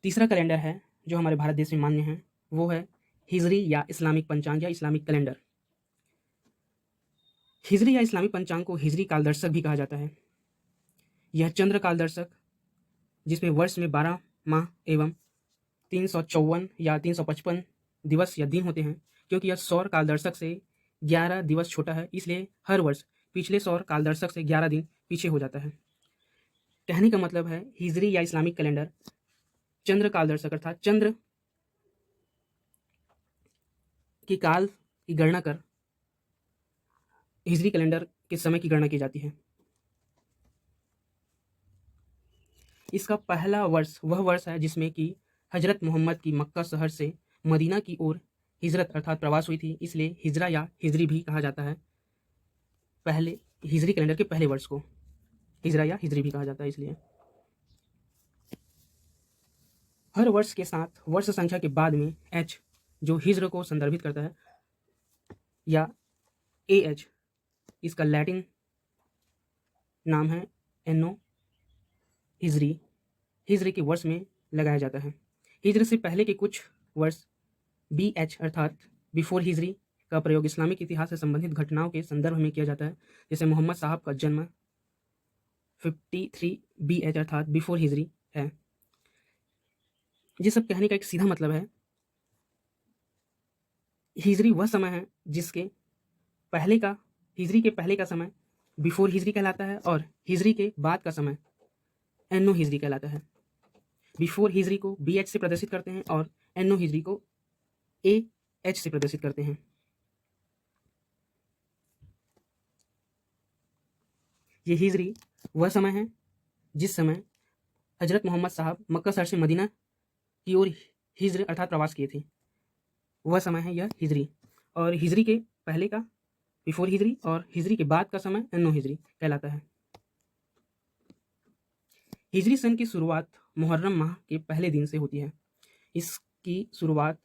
तीसरा कैलेंडर है जो हमारे भारत देश में मान्य है, वो है हिजरी या इस्लामिक पंचांग या इस्लामिक कैलेंडर। हिजरी या इस्लामिक पंचांग को हिजरी कालदर्शक भी कहा जाता है। यह चंद्र कालदर्शक, जिसमें वर्ष में 12 माह एवं 354 या 355 दिवस या दिन होते हैं। क्योंकि यह सौर कालदर्शक से 11 दिवस छोटा है, इसलिए हर वर्ष पिछले सौर कालदर्शक से 11 दिन पीछे हो जाता है। कहने का मतलब है हिजरी या इस्लामिक कैलेंडर चंद्र कालदर्शक अर्थात चंद्र की काल की गणना कर हिजरी कैलेंडर के समय की गणना की जाती है। इसका पहला वर्ष वह वर्ष है जिसमें कि हजरत मोहम्मद की मक्का शहर से मदीना की ओर हिजरत अर्थात प्रवास हुई थी, इसलिए हिजरा या हिजरी भी कहा जाता है। पहले हिजरी कैलेंडर के पहले वर्ष को हिजरा या हिजरी भी कहा जाता है। इसलिए हर वर्ष के साथ वर्ष संख्या के बाद में एच जो हिजर को संदर्भित करता है या ए एच, इसका लैटिन नाम है एनो हिजरी, हिजरी के वर्ष में लगाया जाता है। हिजर से पहले के कुछ वर्ष बी एच अर्थात बिफोर हिजरी का प्रयोग इस्लामिक इतिहास से संबंधित घटनाओं के संदर्भ में किया जाता है। जैसे मोहम्मद साहब का जन्म 53 बी एच अर्थात बिफोर हिजरी है। ये सब कहने का एक सीधा मतलब है हिजरी वह समय है जिसके पहले का हिजरी के पहले का समय बिफोर हिजरी कहलाता है और हिजरी के बाद का समय एनो हिजरी कहलाता है। बिफोर हिजरी को बी एच से प्रदर्शित करते हैं और एनो हिजरी को ए एच से प्रदर्शित करते हैं। ये हिजरी वह समय है जिस समय हजरत मोहम्मद साहब मक्का शहर से मदीना की ओर हिजर अर्थात प्रवास किए थे, वह समय है यह हिजरी। और हिजरी के पहले का बिफोर हिजरी और हिजरी के बाद का समय एनो हिजरी कहलाता है। हिजरी सन की शुरुआत मुहर्रम माह के पहले दिन से होती है। इसकी शुरुआत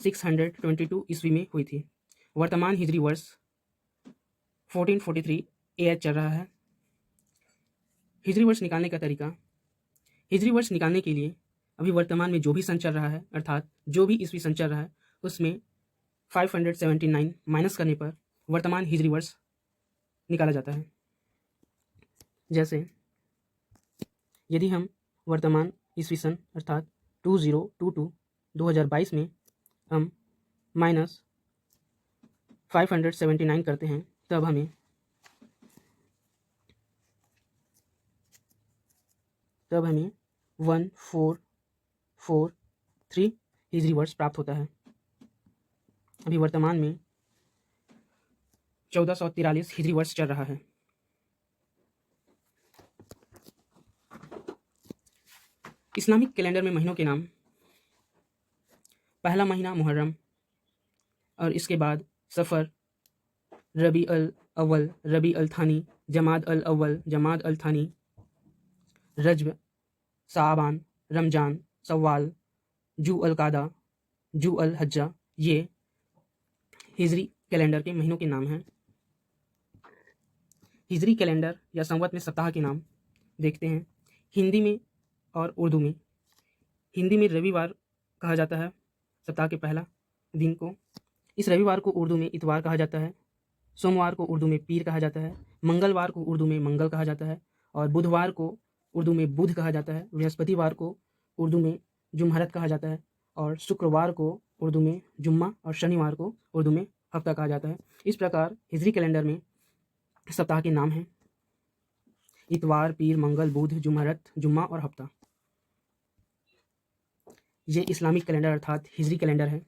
622 ईस्वी में हुई थी। वर्तमान हिजरी वर्ष 1443 एएच चल रहा है। हिजरी वर्ष निकालने का तरीका, हिजरी वर्ष निकालने के लिए अभी वर्तमान में जो भी सन चल रहा है अर्थात जो भी ईस्वी सन चल रहा है उसमें 579 माइनस करने पर वर्तमान हिजरी वर्ष निकाला जाता है। जैसे यदि हम वर्तमान ईस्वी सन अर्थात 2022 में हम माइनस 579 करते हैं तब हमें 1443 हिजरी वर्ष प्राप्त होता है। अभी वर्तमान में 1443 हिजरी वर्ष चल रहा है। इस्लामिक कैलेंडर में महीनों के नाम, पहला महीना मुहर्रम और इसके बाद सफ़र, रबी अल अव्वल, रबी अल थानी, जमाद अल अव्वल, जमाद अल थानी, रजब, साबान, रमजान, सवाल, जू अल कादा, जू अल हज्जा। ये हिजरी कैलेंडर के महीनों के नाम हैं। हिजरी कैलेंडर या संवत में सप्ताह के नाम देखते हैं। हिंदी में और उर्दू में, हिंदी में रविवार कहा जाता है सप्ताह के पहला दिन को। इस रविवार को उर्दू में इतवार कहा जाता है। सोमवार को उर्दू में पीर कहा जाता है। मंगलवार को उर्दू में मंगल कहा जाता है और बुधवार को उर्दू में बुध कहा जाता है। बृहस्पतिवार को उर्दू में जुमहरत कहा जाता है और शुक्रवार को उर्दू में जुम्मा और शनिवार को उर्दू में हफ्ता कहा जाता है। इस प्रकार हिजरी कैलेंडर में सप्ताह के नाम हैं इतवार, पीर, मंगल, बुध, जुमहरत, जुम्मा और हफ्ता। ये इस्लामिक कैलेंडर अर्थात हिजरी कैलेंडर है।